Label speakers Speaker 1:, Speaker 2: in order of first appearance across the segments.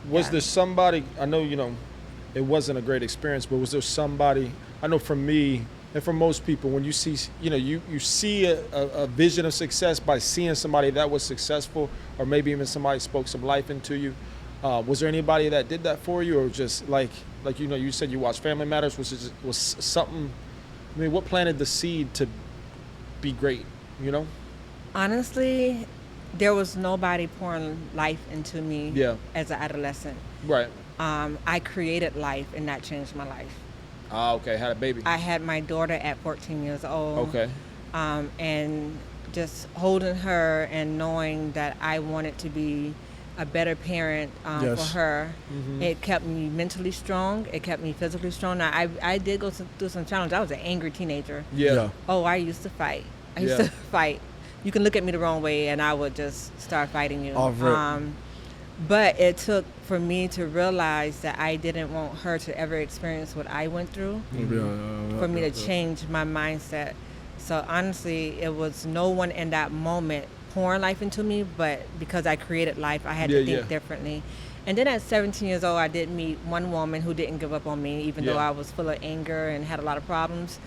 Speaker 1: Was there somebody, I know, it wasn't a great experience, but was there somebody, I know for me and for most people, when you see, you see a vision of success by seeing somebody that was successful, or maybe even somebody spoke some life into you. Was there anybody that did that for you, or just like you said you watched Family Matters, was something, what planted the seed to be great,
Speaker 2: Honestly, there was nobody pouring life into me as an adolescent.
Speaker 1: Right.
Speaker 2: I created life, and that changed my life.
Speaker 1: Okay. Had a baby.
Speaker 2: I had my daughter at 14 years old.
Speaker 1: Okay.
Speaker 2: And just holding her and knowing that I wanted to be a better parent for her. Mm-hmm. It kept me mentally strong. It kept me physically strong. Now, I did go through some challenges. I was an angry teenager.
Speaker 1: Yeah.
Speaker 2: Oh, I used to fight. I used to fight. You can look at me the wrong way, and I would just start fighting you. But it took for me to realize that I didn't want her to ever experience what I went through, for me to change my mindset. So honestly, it was no one in that moment pouring life into me, but because I created life, I had to think differently. And then at 17 years old, I did meet one woman who didn't give up on me, even though I was full of anger and had a lot of problems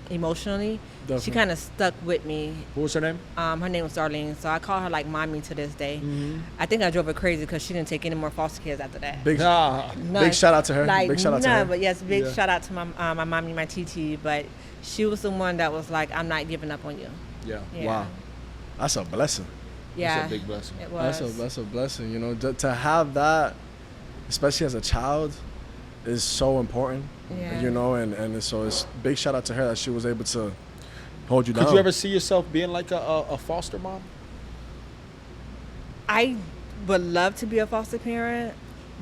Speaker 2: emotionally. Definitely. She kind of stuck with me.
Speaker 1: What was her name?
Speaker 2: Her name was Arlene. So I call her like mommy to this day. Mm-hmm. I think I drove her crazy because she didn't take any more foster kids after that.
Speaker 3: Big shout out to her. Big shout out to her.
Speaker 2: But yes, big shout out to my mommy, my TT. But she was the one that was like, I'm not giving up on you.
Speaker 1: Yeah.
Speaker 3: Wow. That's a blessing.
Speaker 2: Yeah.
Speaker 1: That's a big blessing.
Speaker 2: It was.
Speaker 3: That's a blessing. To have that, especially as a child, is so important.
Speaker 2: Yeah.
Speaker 3: And so it's big shout out to her that she was able to hold you down.
Speaker 1: Could you ever see yourself being like a foster mom?
Speaker 2: I would love to be a foster parent,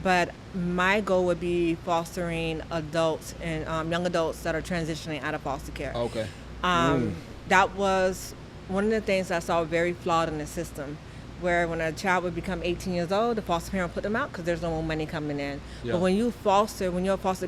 Speaker 2: but my goal would be fostering adults and young adults that are transitioning out of foster care.
Speaker 1: Okay.
Speaker 2: That was one of the things I saw very flawed in the system, where when a child would become 18 years old, the foster parent put them out because there's no more money coming in. Yeah. But when you're a foster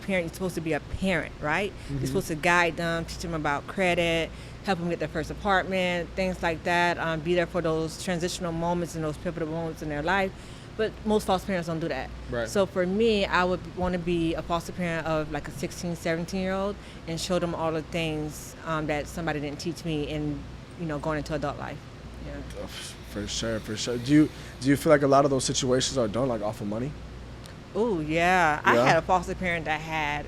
Speaker 2: parent, you're supposed to be a parent, right? Mm-hmm. You're supposed to guide them, teach them about credit, help them get their first apartment, things like that, be there for those transitional moments and those pivotal moments in their life. But most foster parents don't do that.
Speaker 1: Right.
Speaker 2: So for me, I would want to be a foster parent of like a 16, 17-year-old and show them all the things that somebody didn't teach me in, going into adult life. Yeah.
Speaker 3: For sure. Do you feel like a lot of those situations are done like off of money?
Speaker 2: Oh yeah. I had a foster parent that had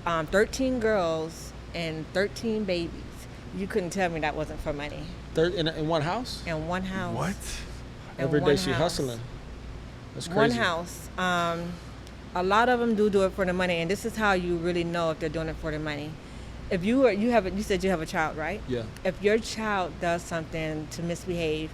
Speaker 2: 13 girls and 13 babies. You couldn't tell me that wasn't for money.
Speaker 1: In one house?
Speaker 2: In one house.
Speaker 3: What?
Speaker 1: Every day she hustling. That's crazy.
Speaker 2: One house. A lot of them do it for the money, and this is how you really know if they're doing it for the money. If you said you have a child, right?
Speaker 1: Yeah.
Speaker 2: If your child does something to misbehave,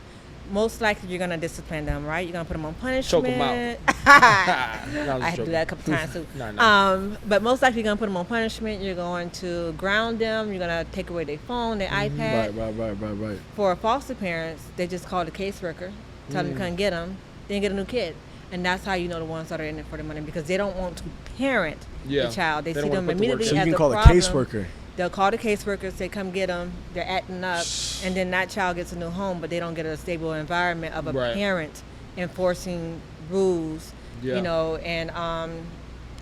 Speaker 2: most likely you're gonna discipline them, right? You're gonna put them on punishment.
Speaker 1: Choke them out.
Speaker 2: I had to do that a couple times too.
Speaker 1: No.
Speaker 2: But most likely you're gonna put them on punishment. You're going to ground them. You're gonna take away their phone, their iPad.
Speaker 3: Right.
Speaker 2: For foster parents, they just call the caseworker, tell them you couldn't get them, then get a new kid. And that's how you know the ones that are in it for the money, because they don't want to parent the child. They see them immediately as a problem. So
Speaker 3: you can call a caseworker.
Speaker 2: They'll call the caseworker, say, come get them. They're acting up. And then that child gets a new home, but they don't get a stable environment of a parent enforcing rules, and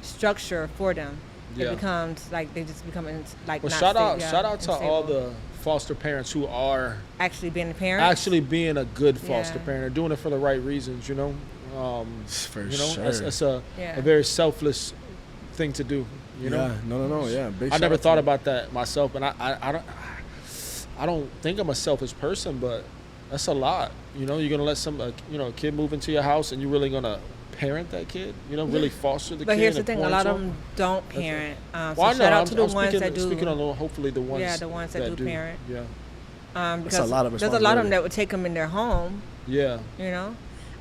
Speaker 2: structure for them. It becomes like they just become like.
Speaker 1: Well,
Speaker 2: not
Speaker 1: shout out to all the foster parents who are
Speaker 2: actually being a parent.
Speaker 1: Actually being a good foster parent. They're doing it for the right reasons, For sure. It's a very selfless thing to do.
Speaker 3: No.
Speaker 1: I never thought about that myself, and I don't think I'm a selfish person, but that's a lot. You're gonna let a kid move into your house, and you're really gonna parent that kid. Really foster the kid.
Speaker 2: But here's the thing: a lot of them don't parent. Shout out to the ones that do.
Speaker 1: Speaking on hopefully the ones.
Speaker 2: Yeah, the ones that do parent.
Speaker 1: Yeah.
Speaker 2: Because there's a lot of them that would take them in their home.
Speaker 1: Yeah.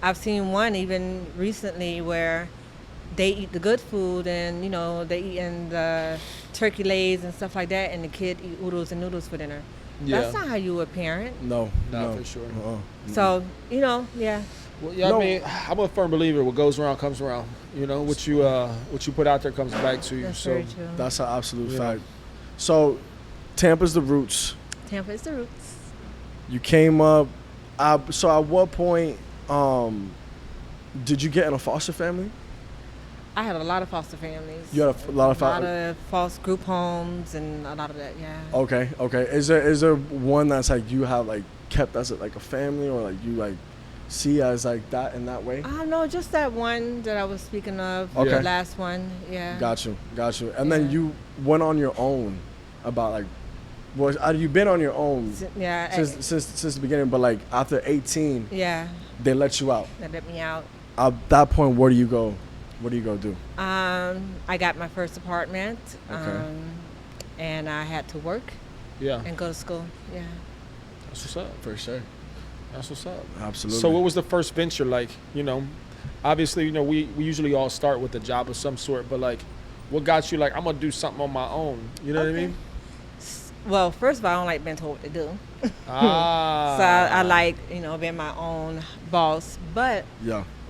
Speaker 2: I've seen one even recently where they eat the good food and, they eating the turkey legs and stuff like that, and the kid eat oodles and noodles for dinner. Yeah. That's not how you would parent.
Speaker 3: No,
Speaker 1: for sure.
Speaker 2: So,
Speaker 1: Well, I mean, I'm a firm believer. What goes around comes around. What you put out there comes back to you.
Speaker 2: That's
Speaker 1: so
Speaker 2: very true.
Speaker 3: That's an absolute fact. So, Tampa's the roots.
Speaker 2: Tampa is the roots.
Speaker 3: You came up. So, at what point Did you get in a foster family?
Speaker 2: I had a lot of foster families.
Speaker 3: You had a lot of
Speaker 2: a lot of false group homes and a lot of that. Yeah.
Speaker 3: Okay. Is there one that's like you have like kept as like a family, or like you like see as like that in that way?
Speaker 2: No, just that one that I was speaking of.
Speaker 3: Okay.
Speaker 2: The last one. Yeah.
Speaker 3: Got you. And then you went on your own about like, well, you've been on your own since the beginning, but like after 18, they let you out.
Speaker 2: They let me out.
Speaker 3: At that point, where do you go? What do you go do?
Speaker 2: I got my first apartment, and I had to work.
Speaker 1: Yeah.
Speaker 2: And go to school. Yeah.
Speaker 1: That's what's up.
Speaker 3: For sure.
Speaker 1: That's what's up.
Speaker 3: Absolutely.
Speaker 1: So what was the first venture like? You know, obviously, you know, we usually all start with a job of some sort, but like, what got you like, I'm gonna do something on my own? You know what I mean?
Speaker 2: Well, first of all, I don't like being told what to do. So I like, you know, being my own boss. But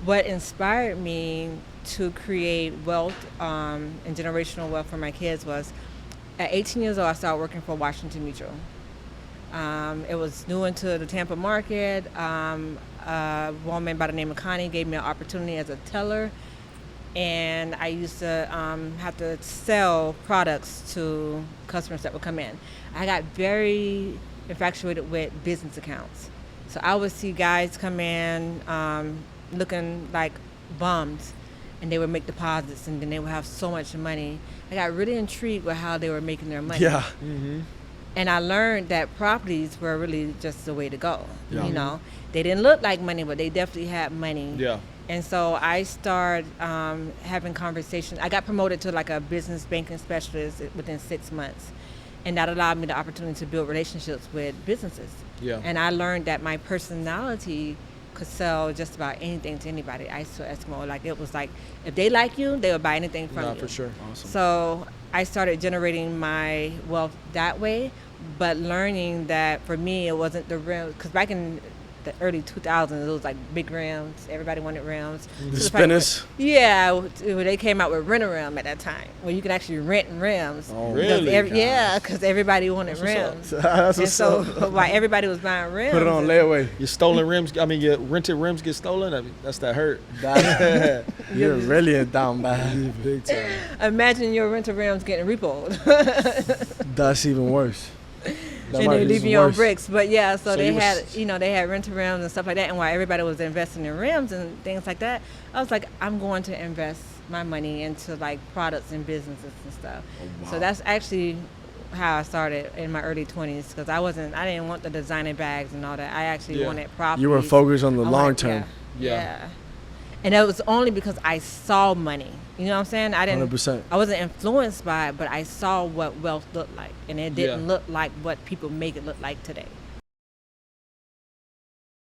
Speaker 2: what inspired me to create wealth and generational wealth for my kids was, at 18 years old, I started working for Washington Mutual. It was new into the Tampa market. A woman by the name of Connie gave me an opportunity as a teller, and I used to have to sell products to customers that would come in. I got very infatuated with business accounts. So I would see guys come in looking like bums, and they would make deposits, and then they would have so much money. I got really intrigued with how they were making their money.
Speaker 3: Yeah.
Speaker 1: Mm-hmm.
Speaker 2: And I learned that properties were really just the way to go. Yeah. You know, they didn't look like money, but they definitely had money.
Speaker 1: Yeah.
Speaker 2: And so I started having conversations. I got promoted to like a business banking specialist within 6 months. And that allowed me the opportunity to build relationships with businesses.
Speaker 1: Yeah.
Speaker 2: And I learned that my personality could sell just about anything to anybody. I saw Eskimo. Like, it was like, if they like you, they would buy anything from you.
Speaker 1: For sure.
Speaker 3: Awesome.
Speaker 2: So I started generating my wealth that way, but learning that for me, it wasn't the rims. Because back in the early 2000s, it was like big rims. Everybody wanted rims.
Speaker 3: The spinners?
Speaker 2: Yeah, they came out with rent-a-rim at that time, where you could actually rent rims.
Speaker 3: Oh,
Speaker 1: really?
Speaker 2: Because everybody wanted rims.
Speaker 3: That's
Speaker 2: and
Speaker 3: what's
Speaker 2: so
Speaker 3: up.
Speaker 2: while everybody was buying rims.
Speaker 3: Put it on layaway.
Speaker 1: Your stolen rims, your rented rims get stolen? I mean, that's that hurt.
Speaker 3: You're really a down bad.
Speaker 1: Big time.
Speaker 2: Imagine your rental rims getting repoed.
Speaker 3: That's even worse.
Speaker 2: And they leaving you on bricks. But yeah, so they had rental rims and stuff like that. And while everybody was investing in rims and things like that, I was like, I'm going to invest my money into like products and businesses and stuff. Oh, wow. So that's actually how I started in my early 20s, because I didn't want the designer bags and all that. I actually wanted properties.
Speaker 3: You were focused on the long term.
Speaker 2: Yeah. And that was only because I saw money. You know what I'm saying?
Speaker 3: 100%.
Speaker 2: I wasn't influenced by it, but I saw what wealth looked like, and it didn't look like what people make it look like today.